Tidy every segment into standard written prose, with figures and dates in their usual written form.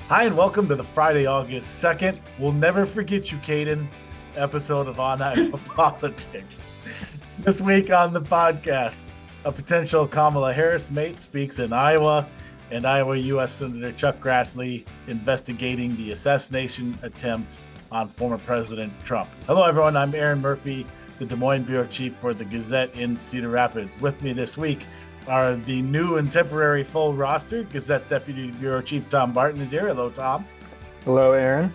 Hi, and welcome to the Friday, August 2nd. We'll never forget you, Caden, episode of On Iowa Politics. This week on the podcast, a potential Kamala Harris mate speaks in Iowa, and Iowa U.S. Senator Chuck Grassley investigating the assassination attempt on former President Trump. Hello, everyone. I'm Erin Murphy, the Des Moines Bureau Chief for the Gazette in Cedar Rapids. With me this week are the new and temporary full roster. Gazette Deputy Bureau Chief Tom Barton is here. Hello, Tom. Hello, Erin.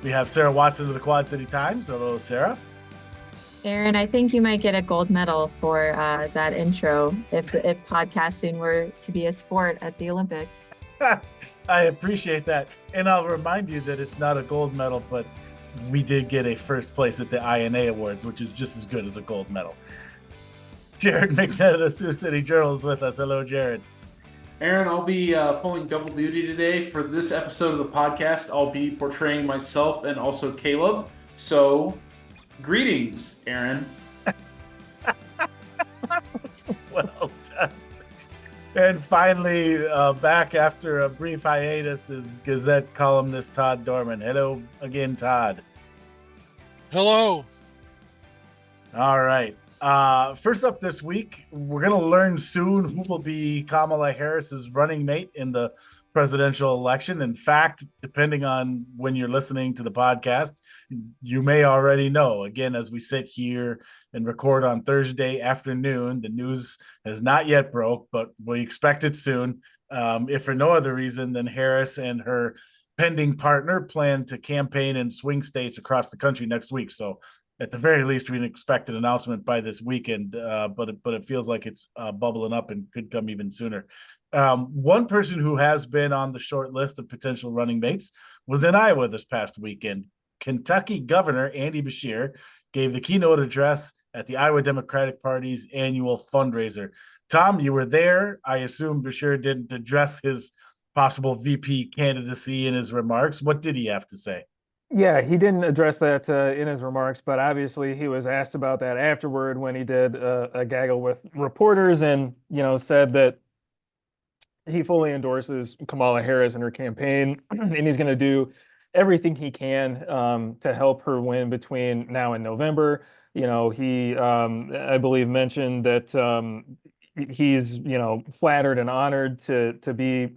We have Sarah Watson of the Quad City Times. Hello, Sarah. Erin, I think you might get a gold medal for that intro if podcasting were to be a sport at the Olympics. I appreciate that. And I'll remind you that it's not a gold medal, but we did get a first place at the INA Awards, which is just as good as a gold medal. Jared McNett of the Sioux City Journal is with us. Hello, Jared. Erin, I'll be pulling double duty today. For this episode of the podcast, I'll be portraying myself and also Caleb. So, greetings, Erin. Well done. And finally, back after a brief hiatus is Gazette columnist Todd Dorman. Hello again, Todd. Hello. All right. First up this week, we're going to learn soon who will be Kamala Harris's running mate in the presidential election. In fact, depending on when you're listening to the podcast, you may already know. Again, as we sit here and record on Thursday afternoon, the news has not yet broke, but we expect it soon. If for no other reason than Harris and her pending partner plan to campaign in swing states across the country next week. So at the very least, we can expect an announcement by this weekend, but it feels like it's bubbling up and could come even sooner. One person who has been on the short list of potential running mates was in Iowa this past weekend. Kentucky Governor Andy Beshear gave the keynote address at the Iowa Democratic Party's annual fundraiser. Tom, you were there. I assume Beshear didn't address his possible VP candidacy in his remarks. What did he have to say? Yeah, he didn't address that in his remarks, but obviously he was asked about that afterward when he did a gaggle with reporters and, said that he fully endorses Kamala Harris and her campaign, and he's going to do everything he can to help her win between now and November. He, I believe, mentioned that he's, flattered and honored to be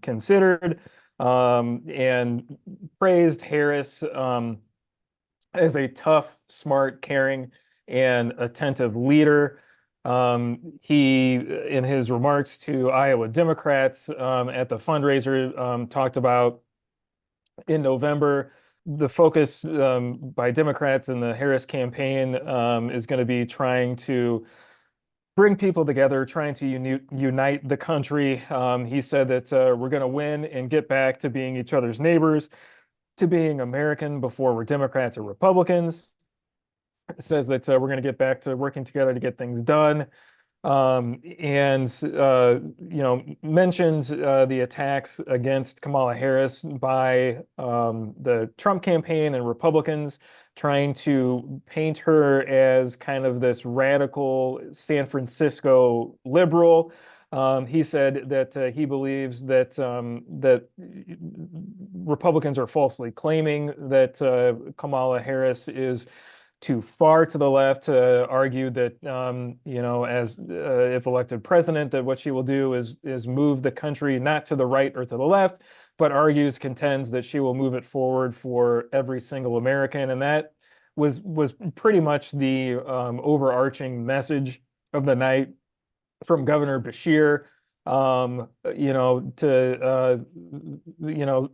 considered. And praised Harris as a tough, smart, caring, and attentive leader. He, in his remarks to Iowa Democrats at the fundraiser, talked about in November, the focus by Democrats in the Harris campaign is going to be trying to bring people together, trying to unite the country. He said that we're going to win and get back to being each other's neighbors, to being American before we're Democrats or Republicans. It says that we're going to get back to working together to get things done. And mentions the attacks against Kamala Harris by the Trump campaign and Republicans trying to paint her as kind of this radical San Francisco liberal. He said that he believes that that Republicans are falsely claiming that Kamala Harris is too far to the left, to argue that as if elected president, that what she will do is move the country not to the right or to the left, but contends that she will move it forward for every single American. And that was pretty much the overarching message of the night from Governor Beshear. To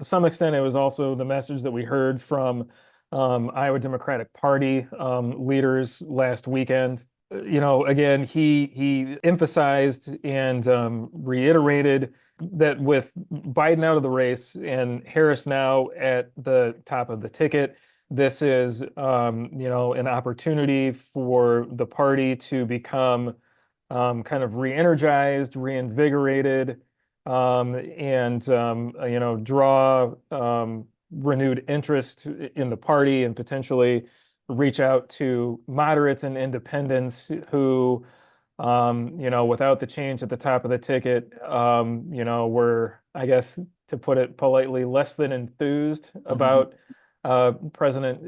some extent, it was also the message that we heard from Iowa Democratic Party leaders last weekend. Again, he emphasized and reiterated that with Biden out of the race and Harris now at the top of the ticket, this is, an opportunity for the party to become kind of re-energized, reinvigorated, and draw renewed interest in the party and potentially reach out to moderates and independents who, without the change at the top of the ticket, were, I guess, to put it politely, less than enthused about President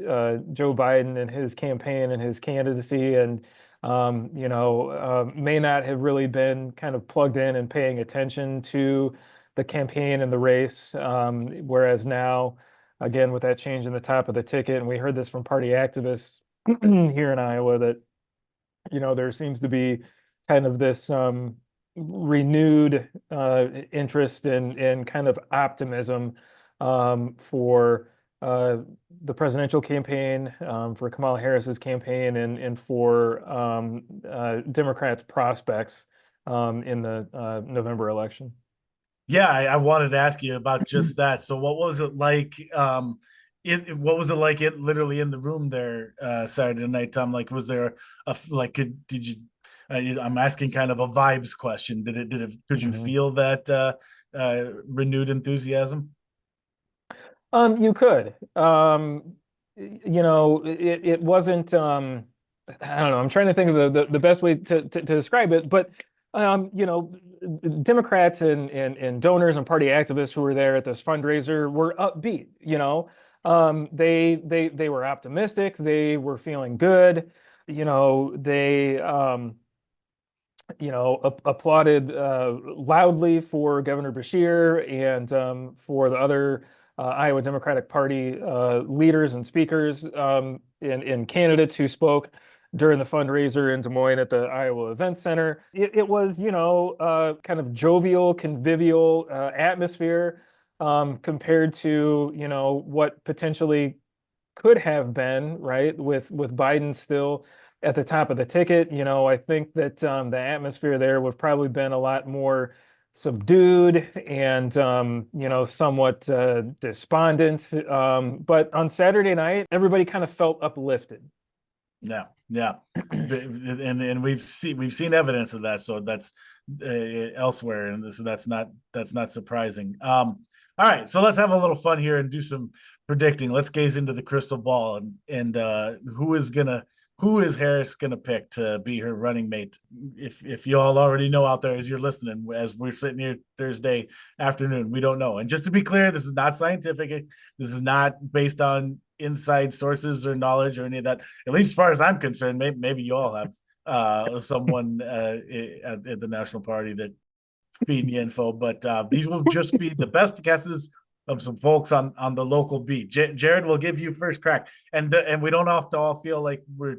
Joe Biden and his campaign and his candidacy, and may not have really been kind of plugged in and paying attention to the campaign and the race. Whereas now, again, with that change in the top of the ticket, and we heard this from party activists here in Iowa, that there seems to be kind of this renewed interest and kind of optimism for the presidential campaign, for Kamala Harris's campaign, and for Democrats' prospects in the November election. Yeah, I wanted to ask you about just that. So what was it like? What was it like literally in the room there Saturday night, Tom? Like, was there did you I'm asking kind of a vibes question. Could you feel that renewed enthusiasm? You could. It wasn't I don't know. I'm trying to think of the best way to describe it, but Democrats and donors and party activists who were there at this fundraiser were upbeat. They were optimistic. They were feeling good. They applauded loudly for Governor Beshear and for the other Iowa Democratic Party leaders and speakers and candidates who spoke during the fundraiser in Des Moines at the Iowa Event Center. It was, kind of jovial, convivial atmosphere compared to, what potentially could have been, right, with Biden still at the top of the ticket. I think that the atmosphere there would probably been a lot more subdued and somewhat despondent. But on Saturday night, everybody kind of felt uplifted. Yeah, and we've seen evidence of that. So that's elsewhere, and that's not surprising. All right, so let's have a little fun here and do some predicting. Let's gaze into the crystal ball and who is Harris gonna pick to be her running mate? If you all already know out there as you're listening, as we're sitting here Thursday afternoon, we don't know. And just to be clear, this is not scientific. This is not based on inside sources or knowledge or any of that. At least as far as I'm concerned, maybe you all have someone at the National Party that feed me info, but these will just be the best guesses of some folks on the local beat. Jared will give you first crack, and we don't have to all feel like we're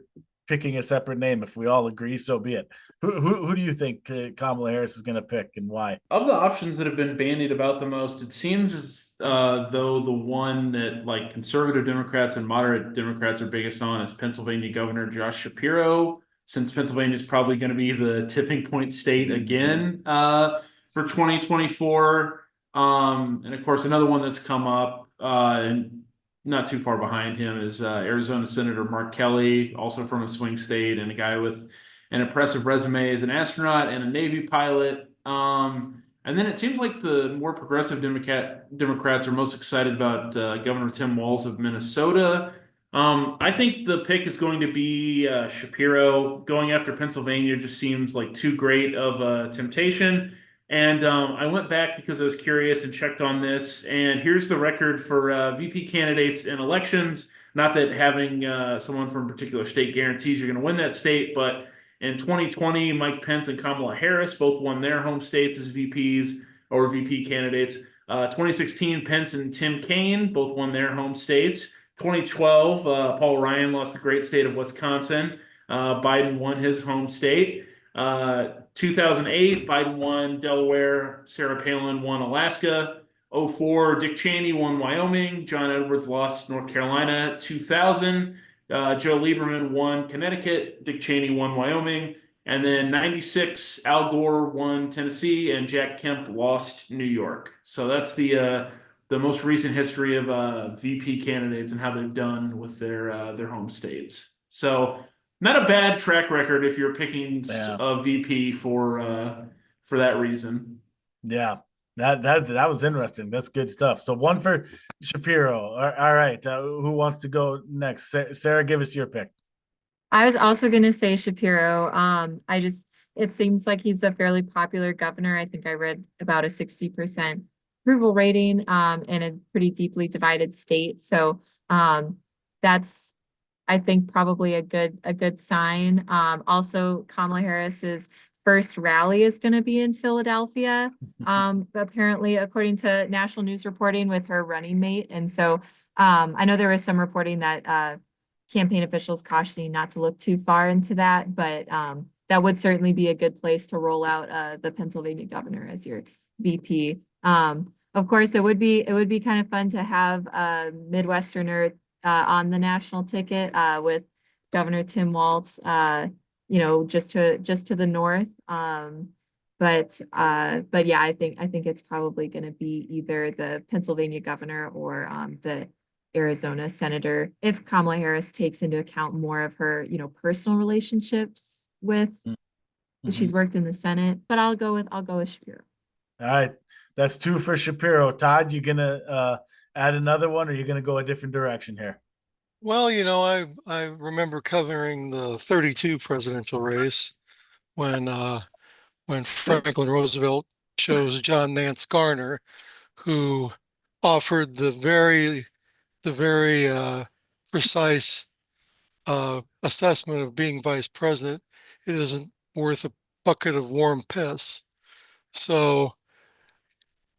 picking a separate name. If we all agree, so be it. Who do you think Kamala Harris is going to pick, and why? Of the options that have been bandied about the most, it seems as though the one that like conservative Democrats and moderate Democrats are biggest on is Pennsylvania Governor Josh Shapiro, since Pennsylvania is probably going to be the tipping point state again for 2024. And of course, another one that's come up and not too far behind him is Arizona Senator Mark Kelly, also from a swing state and a guy with an impressive resume as an astronaut and a Navy pilot. And then it seems like the more progressive Democrats are most excited about Governor Tim Walz of Minnesota. I think the pick is going to be Shapiro. Going after Pennsylvania just seems like too great of a temptation. And I went back because I was curious and checked on this. And here's the record for VP candidates in elections. Not that having someone from a particular state guarantees you're going to win that state, but in 2020, Mike Pence and Kamala Harris both won their home states as VPs or VP candidates. 2016, Pence and Tim Kaine both won their home states. 2012, Paul Ryan lost the great state of Wisconsin. Biden won his home state. 2008, Biden won Delaware. Sarah Palin won Alaska. 2004, Dick Cheney won Wyoming. John Edwards lost North Carolina. 2000, Joe Lieberman won Connecticut. Dick Cheney won Wyoming. And then 96, Al Gore won Tennessee, and Jack Kemp lost New York. So that's the most recent history of VP candidates and how they've done with their home states. So not a bad track record if you're picking a VP for that reason. Yeah, that was interesting. That's good stuff. So one for Shapiro. All right, who wants to go next? Sarah, give us your pick. I was also going to say Shapiro. It seems like he's a fairly popular governor. I think I read about a 60% approval rating in a pretty deeply divided state. So that's, I think, probably a good sign. Also, Kamala Harris's first rally is going to be in Philadelphia, apparently, according to national news reporting, with her running mate. And so I know there was some reporting that campaign officials cautioning not to look too far into that, but that would certainly be a good place to roll out the Pennsylvania governor as your VP. Of course, it would be kind of fun to have a Midwesterner on the national ticket with Governor Tim Walz, just to the north. But yeah, I think it's probably going to be either the Pennsylvania governor or the Arizona senator, if Kamala Harris takes into account more of her, personal relationships with. She's worked in the Senate, but I'll go with Shapiro. All right, that's 2 for Shapiro. Todd, you gonna add another one, or you gonna go a different direction here? Well, I remember covering the 32 presidential race when Franklin Roosevelt chose John Nance Garner, who offered the very precise assessment of being vice president. It isn't worth a bucket of warm piss. So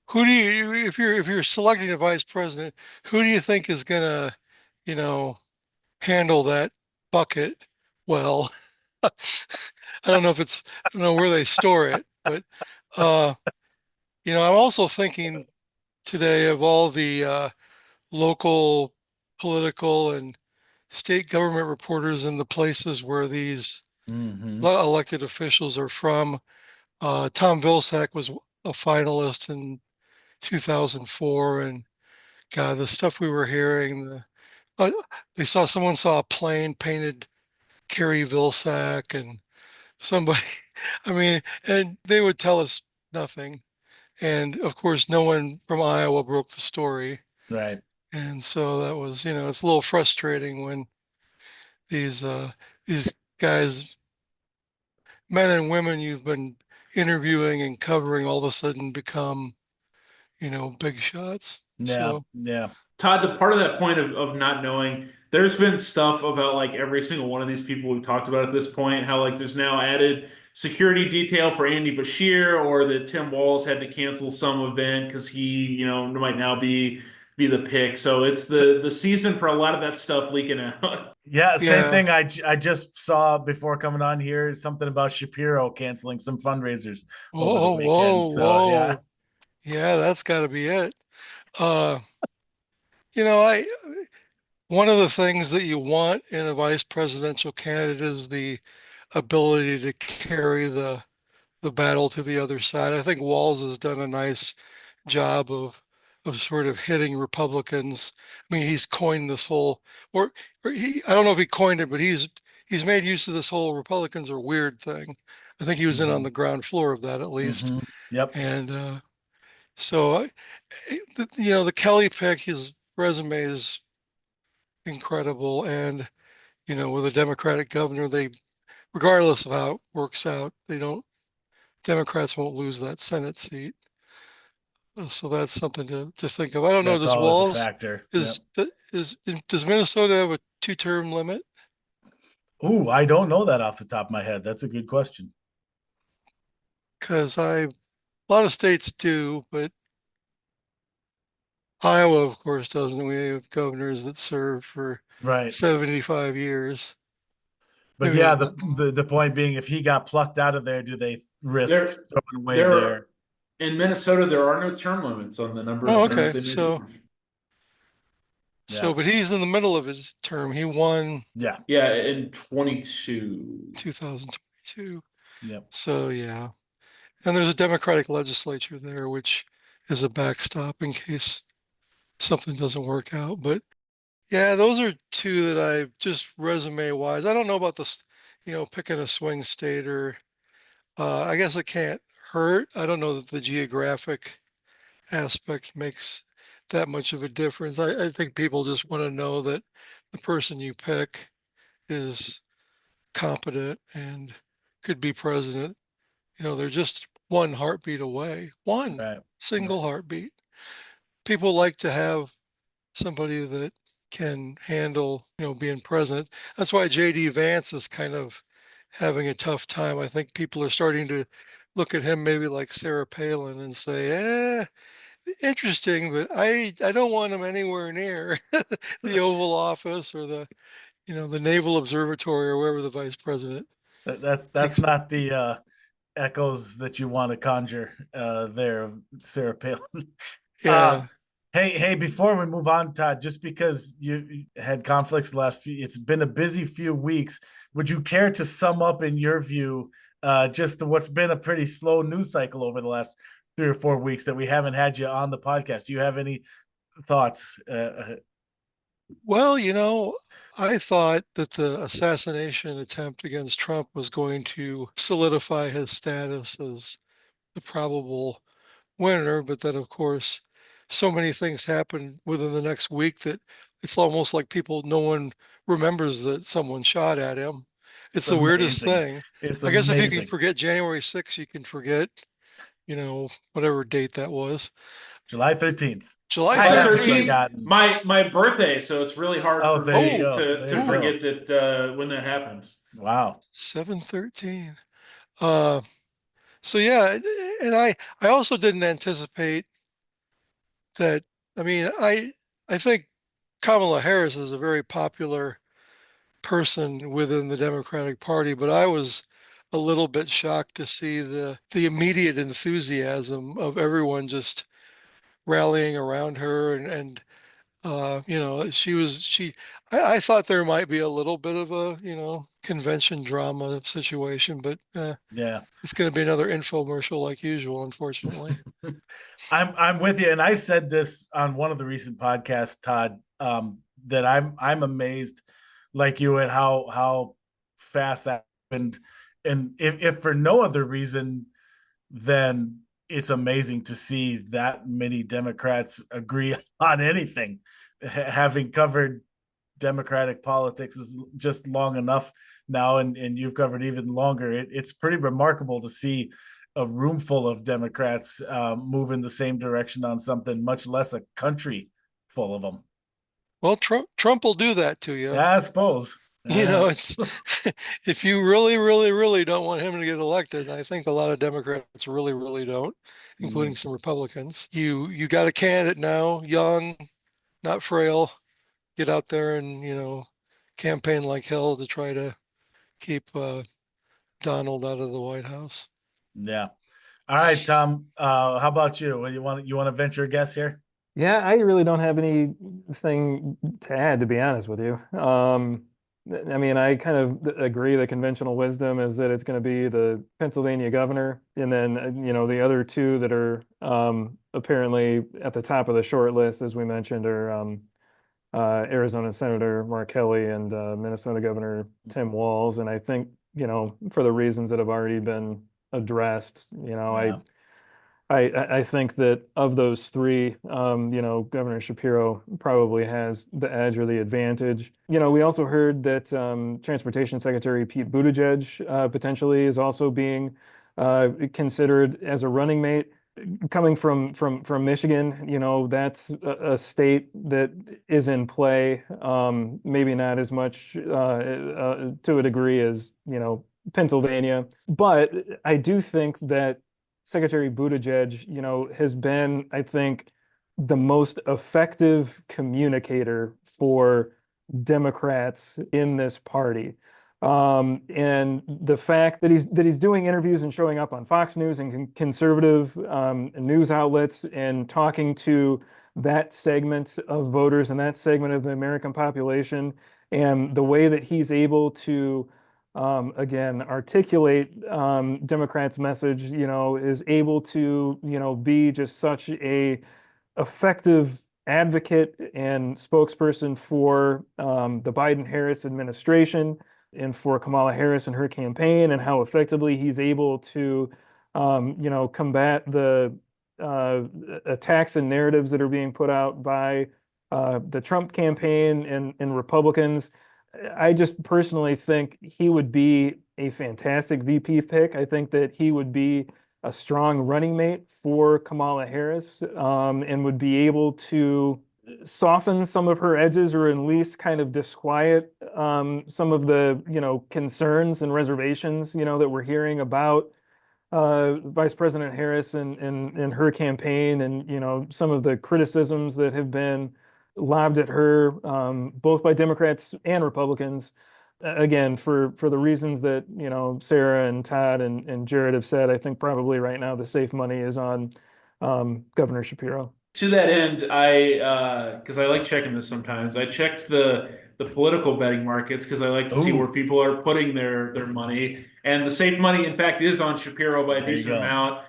who do you, if you're selecting a vice president, who do you think is gonna, you know, handle that bucket well? I don't know where they store it, but uh, I'm also thinking today of all the local political and state government reporters in the places where these elected officials are from. Tom Vilsack was a finalist in 2004, and God, the stuff we were hearing, uh, someone saw a plane painted Kerry Vilsack, and somebody, I mean, and they would tell us nothing. And of course, no one from Iowa broke the story. Right. And so that was, it's a little frustrating when these these guys, men and women you've been interviewing and covering, all of a sudden become, big shots. Yeah. So Yeah. Todd, to part of that point of not knowing, there's been stuff about like every single one of these people we've talked about at this point, how like there's now added security detail for Andy Bashir, or that Tim Walz had to cancel some event because he, might now be the pick. So it's the season for a lot of that stuff leaking out. Yeah, same yeah, thing. I just saw before coming on here something about Shapiro canceling some fundraisers over the whoa, weekend. whoa, So yeah. whoa, yeah, that's got to be it. Uh, I one of the things that you want in a vice presidential candidate is the ability to carry the battle to the other side. I think Walz has done a nice job of sort of hitting Republicans. I mean, he's coined this whole, or I don't know if he coined it, but he's made use of this whole Republicans are weird thing. I think he was in on the ground floor of that at least. Yep. And so, the Kelly pick, his resume is incredible. And, with a Democratic governor, regardless of how it works out, Democrats won't lose that Senate seat. So that's something to think of. I don't know. That's Does always a Walz factor. Yep. does Minnesota have a 2-term limit? Ooh, I don't know that off the top of my head. That's a good question. Because a lot of states do, but Iowa, of course, doesn't. We have governors that serve for Right. 75 years. But Maybe a yeah, lot more. the point being, if he got plucked out of there, do they risk There, throwing away there their? are, in Minnesota, there are no term limits on the number Oh, of okay. terms they may So, serve. Yeah. but he's in the middle of his term. He won Yeah. Yeah, in 22. 2022. Yep. So yeah. And there's a Democratic legislature there, which is a backstop in case something doesn't work out. But yeah, those are two that I just resume wise. I don't know about this, picking a swing state, or I guess it can't hurt. I don't know that the geographic aspect makes that much of a difference. I think people just want to know that the person you pick is competent and could be president. They're just one heartbeat away, one Right. single heartbeat. People like to have somebody that can handle, being president. That's why JD Vance is kind of having a tough time. I think people are starting to look at him maybe like Sarah Palin and say, interesting, but I don't want him anywhere near the Oval Office or the Naval Observatory or wherever the vice president That's takes him. not the echoes that you want to conjure there of Sarah Palin. Yeah. Hey, before we move on, Todd, just because you had conflicts the last few, it's been a busy few weeks. Would you care to sum up, in your view, just what's been a pretty slow news cycle over the last 3 or 4 weeks that we haven't had you on the podcast? Do you have any thoughts? Well, I thought that the assassination attempt against Trump was going to solidify his status as the probable winner, but then, of course, so many things happened within the next week that it's almost like no one remembers that someone shot at him. It's It's the weirdest amazing. thing. It's I guess if you can amazing. forget January 6th, you can forget, whatever date that was. July 13th. July I haven't 13th. forgotten. My birthday, so it's really hard Oh, for there you me go. to There you go. forget that when that happened. Wow. 7/13. So yeah, and I also didn't anticipate that. I mean, I think Kamala Harris is a very popular person within the Democratic Party, but I was a little bit shocked to see the immediate enthusiasm of everyone just rallying around her and I thought there might be a little bit of a convention drama situation, but Yeah. it's going to be another infomercial like usual, unfortunately. I'm with you, and I said this on one of the recent podcasts, Todd, that I'm amazed, like you, at how fast that happened, and if for no other reason, then it's amazing to see that many Democrats agree on anything. Having covered Democratic politics is just long enough now, and you've covered even longer. It's pretty remarkable to see a room full of Democrats move in the same direction on something, much less a country full of them. Well, Trump will do that to you. Yeah, I suppose. It's if you really, really, really don't want him to get elected, and I think a lot of Democrats really, really don't, including some Republicans. You got a candidate now, young, not frail. Get out there and campaign like hell to try to keep Donald out of the White House. Yeah. All right, Tom. How about you? You want to venture a guess here? Yeah, I really don't have anything to add, to be honest with you. I mean, I kind of agree the conventional wisdom is that it's going to be the Pennsylvania governor, and then, the other two that are apparently at the top of the short list, as we mentioned, are Arizona Senator Mark Kelly and Minnesota Governor Tim Walz. And I think, for the reasons that have already been addressed, Yeah. I think that of those three, Governor Shapiro probably has the edge or the advantage. We also heard that Transportation Secretary Pete Buttigieg potentially is also being considered as a running mate. Coming from Michigan, that's a state that is in play. Maybe not as much to a degree as Pennsylvania, but I do think that Secretary Buttigieg, has been, I think, the most effective communicator for Democrats in this party. And the fact that he's doing interviews and showing up on Fox News and conservative news outlets and talking to that segment of voters and that segment of the American population, and the way that he's able to again, articulate Democrats' message, is able to, be just such a effective advocate and spokesperson for the Biden-Harris administration and for Kamala Harris and her campaign, and how effectively he's able to, combat the attacks and narratives that are being put out by the Trump campaign and Republicans. I just personally think he would be a fantastic VP pick. I think that he would be a strong running mate for Kamala Harris, and would be able to soften some of her edges, or at least kind of disquiet some of the, concerns and reservations, that we're hearing about Vice President Harris and her campaign, and some of the criticisms that have been lobbed at her, both by Democrats and Republicans. Again, for the reasons that Sarah and Todd and Jared have said, I think probably right now the safe money is on Governor Shapiro. To that end, because I like checking this sometimes, I checked the political betting markets because I like to see Ooh. where people are putting their money. And the safe money, in fact, is on Shapiro by a There you decent go. amount.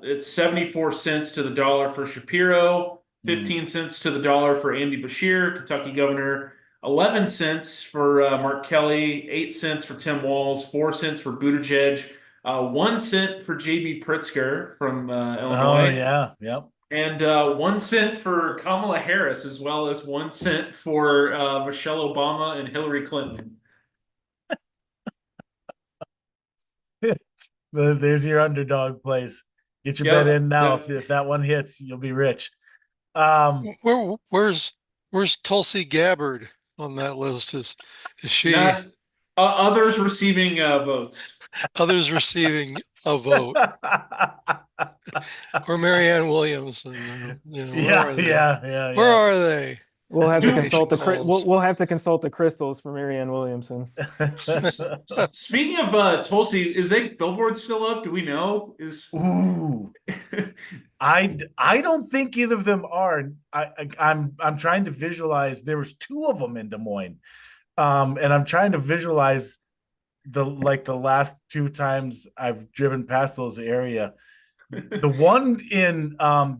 It's 74 cents to the dollar for Shapiro, 15 cents to the dollar for Andy Beshear, Kentucky governor, 11 cents for Mark Kelly, 8 cents for Tim Walz, 4 cents for Buttigieg, 1 cent for J.B. Pritzker from Illinois. Oh yeah, yep. And 1 cent for Kamala Harris, as well as 1 cent for Michelle Obama and Hillary Clinton. There's your underdog place. Get your Yep. bet in now. Yep. If that one hits, you'll be rich. Where's Tulsi Gabbard on that list? Is she Not, others receiving votes. others receiving a vote? Or Marianne Williamson? Where yeah, are they? yeah. Where are they? We'll have to Nation consult calls. we'll have to consult the crystals for Marianne Williamson. Speaking of Tulsi, is that billboard still up? Do we know? Ooh, I don't think either of them are. I'm trying to visualize. There was 2 of them in Des Moines, and I'm trying to visualize the last 2 times I've driven past those area. The one in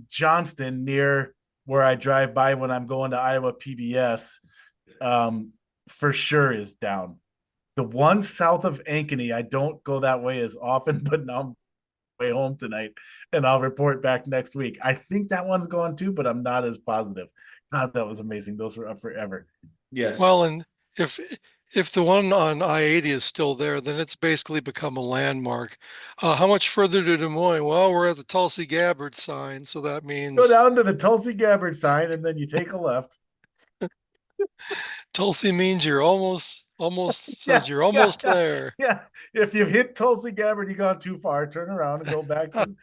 Johnston, near where I drive by when I'm going to Iowa PBS, for sure is down. The one south of Ankeny, I don't go that way as often, but now I'm way home tonight and I'll report back next week. I think that one's going too, but I'm not as positive. God, that was amazing. Those were up forever. Yes. Well, and if the one on I-80 is still there, then it's basically become a landmark. How much further to Des Moines? Well, we're at the Tulsi Gabbard sign, so that means Go down to the Tulsi Gabbard sign and then you take a left. Tulsi means you're almost says you're almost there. Yeah. If you've hit Tulsi Gabbard, you gone too far, turn around and go back to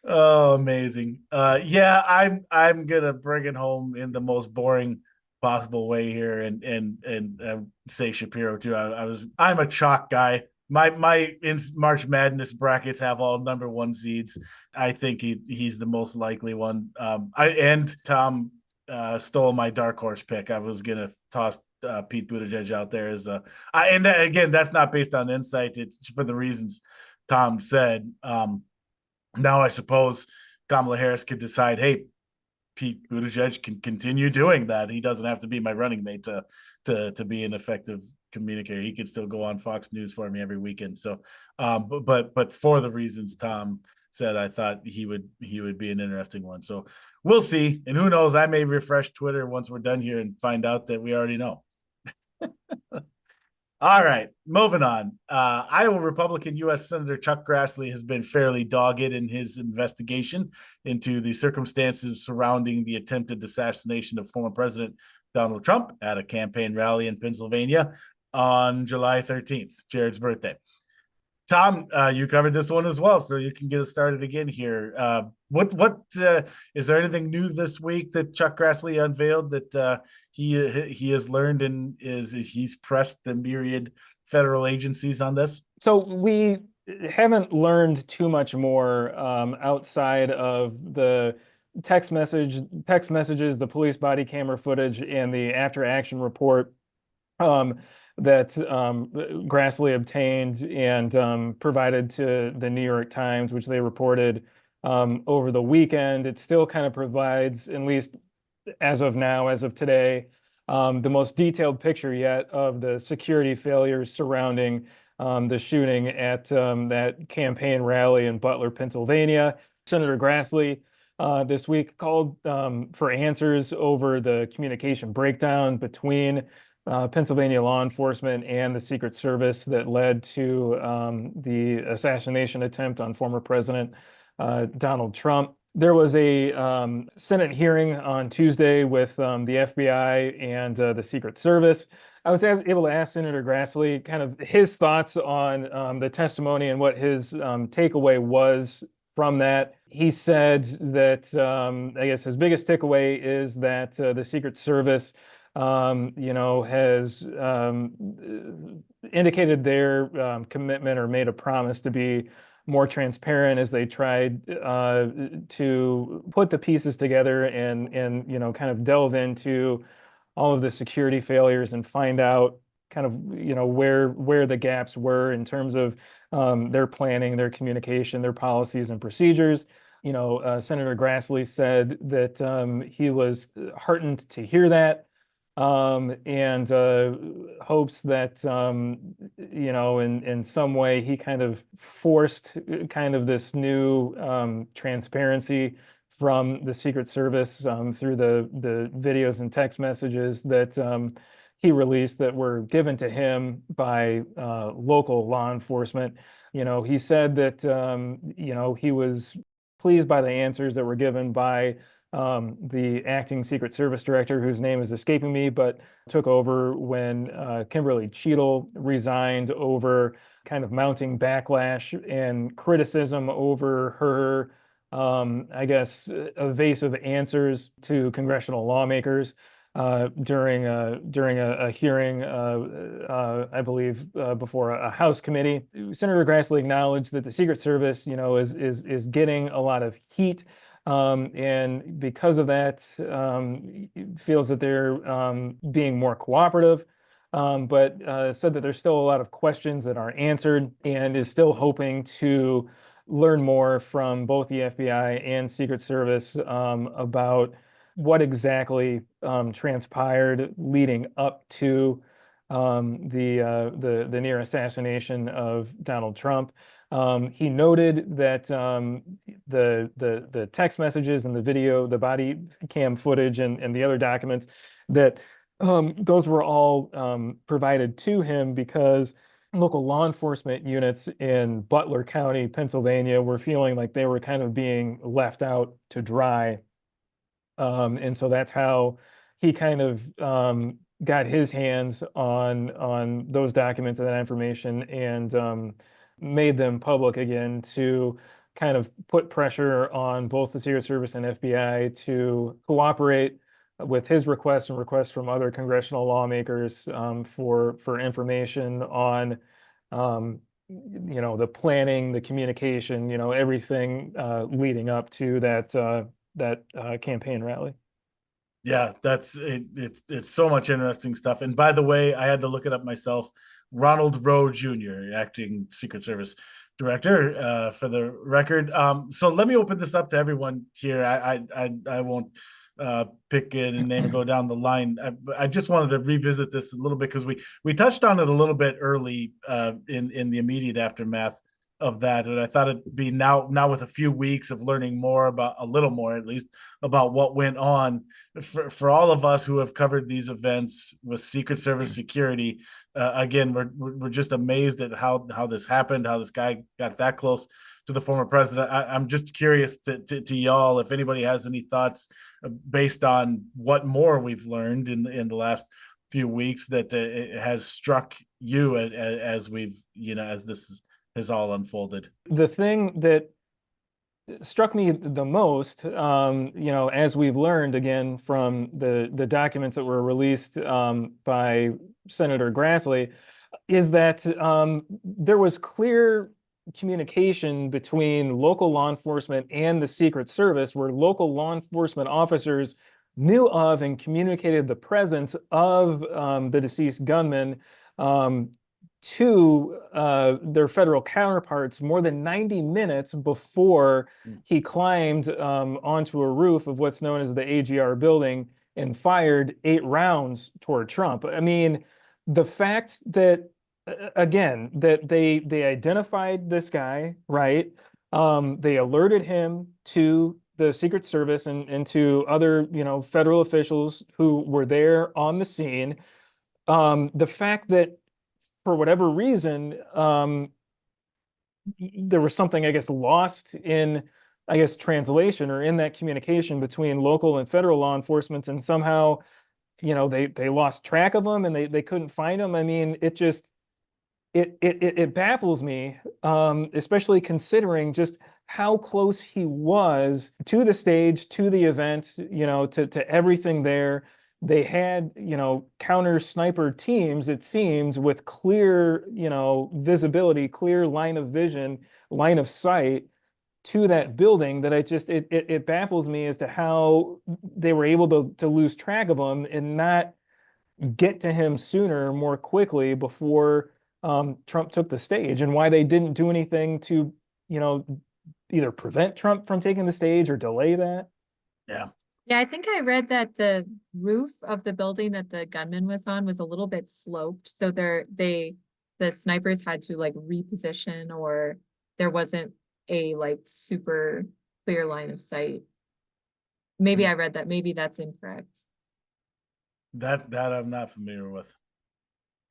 Oh, amazing. Yeah, I'm gonna bring it home in the most boring possible way here and say Shapiro too. I'm a chalk guy. My in March Madness brackets have all number 1 seeds. I think he's the most likely one. Tom stole my dark horse pick. I was gonna toss Pete Buttigieg out there as and again, that's not based on insight. It's for the reasons Tom said. Now I suppose Kamala Harris could decide, hey, Pete Buttigieg can continue doing that. He doesn't have to be my running mate to be an effective communicator. He could still go on Fox News for me every weekend. So, but for the reasons Tom said, I thought he would be an interesting one. So we'll see. And who knows? I may refresh Twitter once we're done here and find out that we already know. All right, moving on. Iowa Republican U.S. Senator Chuck Grassley has been fairly dogged in his investigation into the circumstances surrounding the attempted assassination of former President Donald Trump at a campaign rally in Pennsylvania on July 13th, Jared's birthday. Tom, you covered this one as well, so you can get us started again here. What is there anything new this week that Chuck Grassley unveiled that he has learned and he's pressed the myriad federal agencies on this? So we haven't learned too much more outside of the text messages, the police body camera footage, and the after action report that Grassley obtained and provided to the New York Times, which they reported over the weekend. It still kind of provides, at least as of now, as of today, the most detailed picture yet of the security failures surrounding the shooting at that campaign rally in Butler, Pennsylvania. Senator Grassley this week called for answers over the communication breakdown between Pennsylvania law enforcement and the Secret Service that led to the assassination attempt on former President Donald Trump. There was a Senate hearing on Tuesday with the FBI and the Secret Service. I was able to ask Senator Grassley kind of his thoughts on the testimony and what his takeaway was from that. He said that I guess his biggest takeaway is that the Secret Service has indicated their commitment or made a promise to be more transparent as they tried to put the pieces together and kind of delve into all of the security failures and find out kind of where the gaps were in terms of their planning, their communication, their policies and procedures. Senator Grassley said that he was heartened to hear that. And hopes that in some way he kind of forced kind of this new transparency from the Secret Service through the videos and text messages that he released that were given to him by local law enforcement. He said that he was pleased by the answers that were given by the acting Secret Service director, whose name is escaping me, but took over when Kimberly Cheadle resigned over kind of mounting backlash and criticism over her, evasive answers to congressional lawmakers during a hearing, I believe, before a House committee. Senator Grassley acknowledged that the Secret Service, is getting a lot of heat. And because of that, feels that they're being more cooperative, but said that there's still a lot of questions that aren't answered and is still hoping to learn more from both the FBI and Secret Service about what exactly transpired leading up to the near assassination of Donald Trump. He noted that the text messages and the video, the body cam footage and the other documents, that those were all provided to him because local law enforcement units in Butler County, Pennsylvania, were feeling like they were kind of being left out to dry. And so that's how he kind of got his hands on those documents and that information and made them public again to kind of put pressure on both the Secret Service and FBI to cooperate with his requests and requests from other congressional lawmakers for information on the planning, the communication, everything leading up to that campaign rally. Yeah, that's it. It's so much interesting stuff. And by the way, I had to look it up myself. Ronald Rowe Jr., acting Secret Service director, for the record. So let me open this up to everyone here. I won't pick a name and go down the line. I just wanted to revisit this a little bit because we touched on it a little bit early in the immediate aftermath of that, and I thought it'd be now with a few weeks of learning more about, a little more at least, about what went on for all of us who have covered these events with Secret Service security. Again, we're just amazed at how this happened, how this guy got that close to the former president. I'm just curious to y'all if anybody has any thoughts based on what more we've learned in the last few weeks that it has struck you as we've as this has all unfolded. The thing that struck me the most, as we've learned again from the documents that were released by Senator Grassley, is that there was clear communication between local law enforcement and the Secret Service, where local law enforcement officers knew of and communicated the presence of the deceased gunman to their federal counterparts more than 90 minutes before he climbed onto a roof of what's known as the AGR building and fired 8 rounds toward Trump. I mean, the fact that, again, that they identified this guy, right? They alerted him to the Secret Service and to other, federal officials who were there on the scene. the fact that for whatever reason, there was something, I guess, lost in, I guess, translation or in that communication between local and federal law enforcement, and somehow, they lost track of them and they couldn't find them. I mean, it just it baffles me, especially considering just how close he was to the stage, to the event, to everything there. They had, counter sniper teams, it seems, with clear, visibility, clear line of vision, line of sight to that building, that it baffles me as to how they were able to lose track of him and not get to him sooner, more quickly before Trump took the stage, and why they didn't do anything to, either prevent Trump from taking the stage or delay that. Yeah. Yeah, I think I read that the roof of the building that the gunman was on was a little bit sloped, so the snipers had to like reposition, or there wasn't a like super clear line of sight. Maybe I read that, maybe that's incorrect. That I'm not familiar with.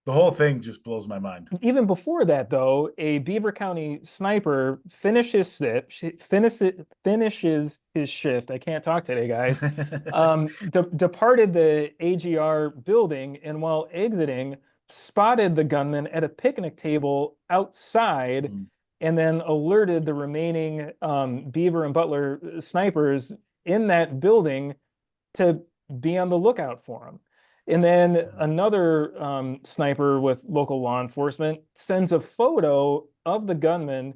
The whole thing just blows my mind. Even before that, though, a Beaver County sniper finishes his shift. I can't talk today, guys. Departed the AGR building, and while exiting, spotted the gunman at a picnic table outside, and then alerted the remaining Beaver and Butler snipers in that building to be on the lookout for him. And then another sniper with local law enforcement sends a photo of the gunman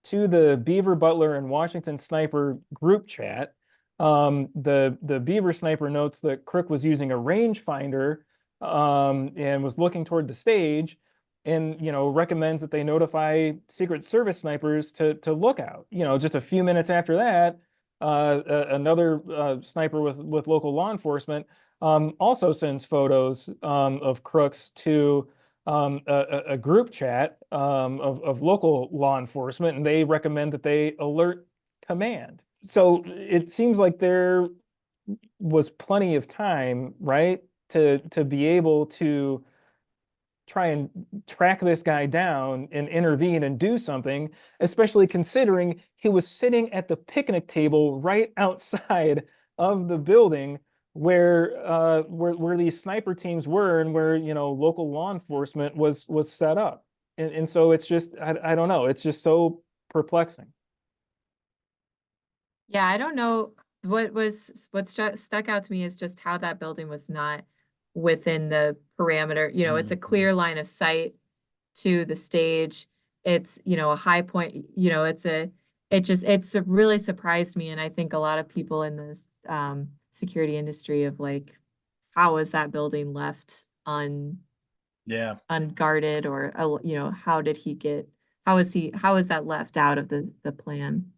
to the Beaver, Butler, and Washington sniper group chat. The Beaver sniper notes that Crook was using a rangefinder and was looking toward the stage, and recommends that they notify Secret Service snipers to look out. Just a few minutes after that, another sniper with local law enforcement also sends photos of Crooks to a group chat of local law enforcement, and they recommend that they alert command. So it seems like there was plenty of time, right, to be able to try and track this guy down and intervene and do something, especially considering he was sitting at the picnic table right outside of the building where these sniper teams were, and where local law enforcement was set up. And so it's just, I don't know, it's just so perplexing. Yeah, I don't know what stuck out to me is just how that building was not within the parameter. It's a clear line of sight to the stage. It's, a high point, it's really surprised me. And I think a lot of people in this security industry of like, how is that building left unguarded, or how is that left out of the plan?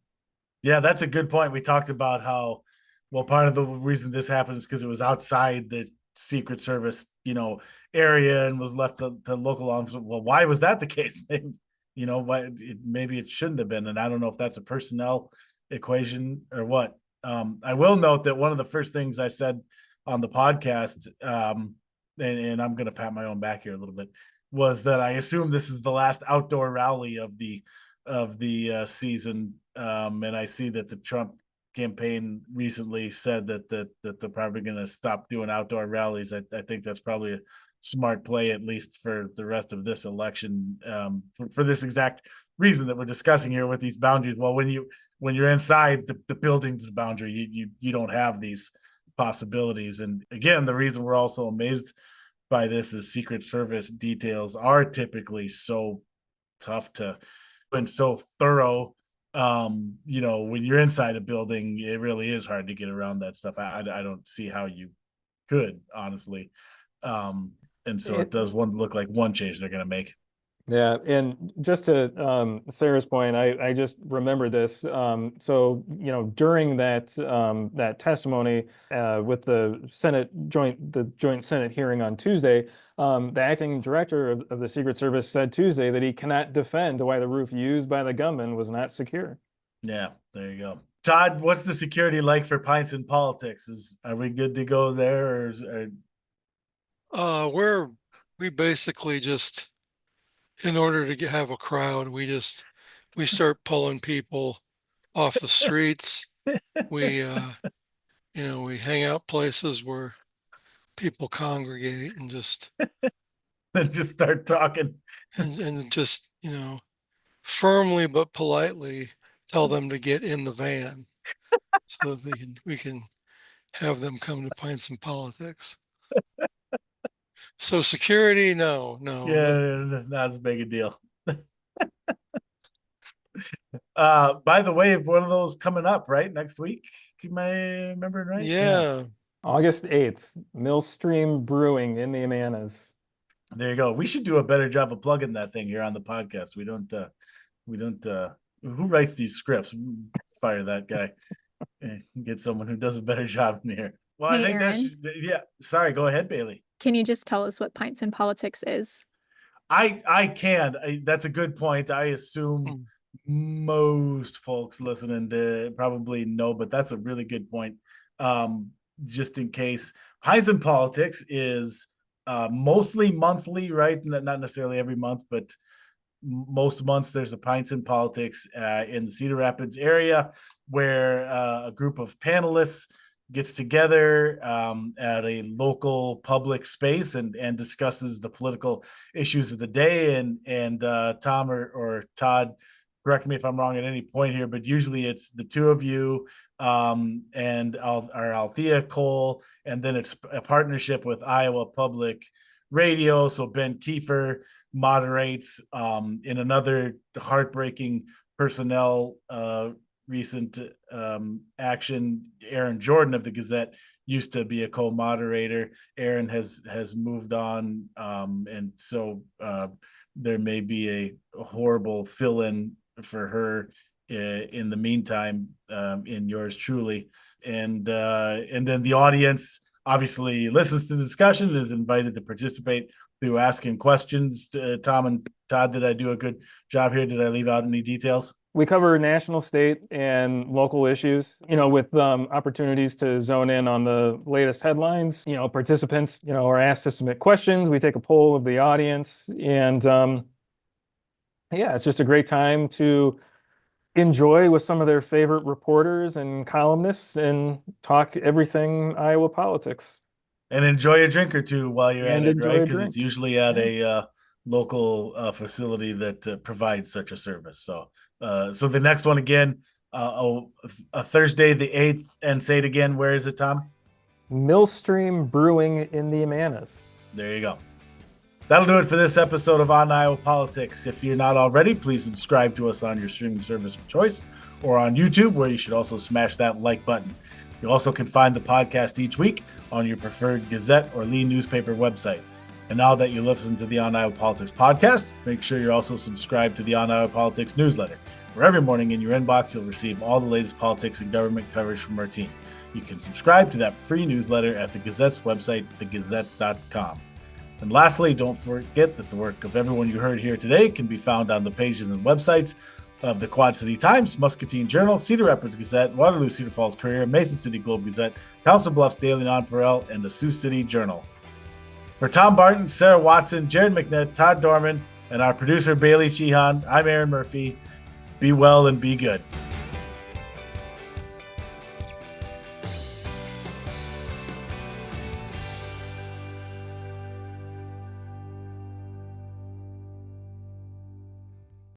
Yeah, that's a good point. We talked about how, well, part of the reason this happened is because it was outside the Secret Service, area, and was left to local law enforcement. Well, why was that the case? Maybe it shouldn't have been. And I don't know if that's a personnel equation or what. I will note that one of the first things I said on the podcast, and I'm going to pat my own back here a little bit, was that I assume this is the last outdoor rally of the season. And I see that the Trump campaign recently said that they're probably going to stop doing outdoor rallies. I think that's probably a smart play, at least for the rest of this election, for this exact reason that we're discussing here with these boundaries. Well, when you're inside the building's boundary, you don't have these possibilities. And again, the reason we're also amazed by this is Secret Service details are typically so tough to and so thorough. When you're inside a building, it really is hard to get around that stuff. I don't see how you could, honestly. And so it does look like one change they're going to make. Yeah, and just to Sarah's point, I just remember this. So during that testimony with the joint Senate hearing on Tuesday, the acting director of the Secret Service said Tuesday that he cannot defend why the roof used by the gunman was not secure. Yeah, there you go. Todd, what's the security like for Pints in Politics? Are we good to go there, or We're we basically just, in order to have a crowd, we start pulling people off the streets. We, we hang out places where people congregate and just Then just start talking. and just, firmly but politely tell them to get in the van so that we can have them come to Pints and Politics. So security, no. Yeah, not as big a deal. By the way, one of those coming up, right? Next week. Am I remembering right? Yeah. August 8th, Millstream Brewing in the Amanas. There you go. We should do a better job of plugging that thing here on the podcast. We don't who writes these scripts? Fire that guy. Get someone who does a better job in here. Well, Hey, I think Erin. yeah. Sorry, go ahead, Bailey. Can you just tell us what Pints and Politics is? I can. That's a good point. I assume most folks listening to probably know, but that's a really good point. Just in case, Pints and Politics is mostly monthly, right? Not necessarily every month, but most months there's a Pints and Politics in the Cedar Rapids area where a group of panelists gets together at a local public space and discusses the political issues of the day. And Tom or Todd, correct me if I'm wrong at any point here, but usually it's the two of you and our Althea Cole, and then it's a partnership with Iowa Public Radio. So Ben Kiefer moderates in another heartbreaking personnel recent action. Erin Jordan of the Gazette used to be a co-moderator. Erin has moved on, and so there may be a horrible fill-in for her in the meantime, in yours truly. And then the audience obviously listens to the discussion and is invited to participate through asking questions. Tom and Todd, did I do a good job here? Did I leave out any details? We cover national, state, and local issues, with opportunities to zone in on the latest headlines. Participants, are asked to submit questions. We take a poll of the audience, and it's just a great time to enjoy with some of their favorite reporters and columnists and talk everything Iowa politics. And enjoy a drink or two while you're And at it, enjoy right? a Because drink. it's usually at a local facility that provides such a service. So the next one again, a Thursday the 8th, and say it again. Where is it, Tom? Millstream Brewing in the Amanas. There you go. That'll do it for this episode of On Iowa Politics. If you're not already, please subscribe to us on your streaming service of choice or on YouTube, where you should also smash that like button. You also can find the podcast each week on your preferred Gazette or Lee newspaper website. And now that you listen to the On Iowa Politics podcast, make sure you're also subscribed to the On Iowa Politics newsletter, where every morning in your inbox you'll receive all the latest politics and government coverage from our team. You can subscribe to that free newsletter at the Gazette's website, thegazette.com. And lastly, don't forget that the work of everyone you heard here today can be found on the pages and websites of the Quad City Times, Muscatine Journal, Cedar Rapids Gazette, Waterloo Cedar Falls Courier, Mason City Globe Gazette, Council Bluffs Daily Nonpareil, and the Sioux City Journal. For Tom Barton, Sarah Watson, Jared McNett, Todd Dorman, and our producer Bailey Cheehan, I'm Aaron Murphy. Be well and be good.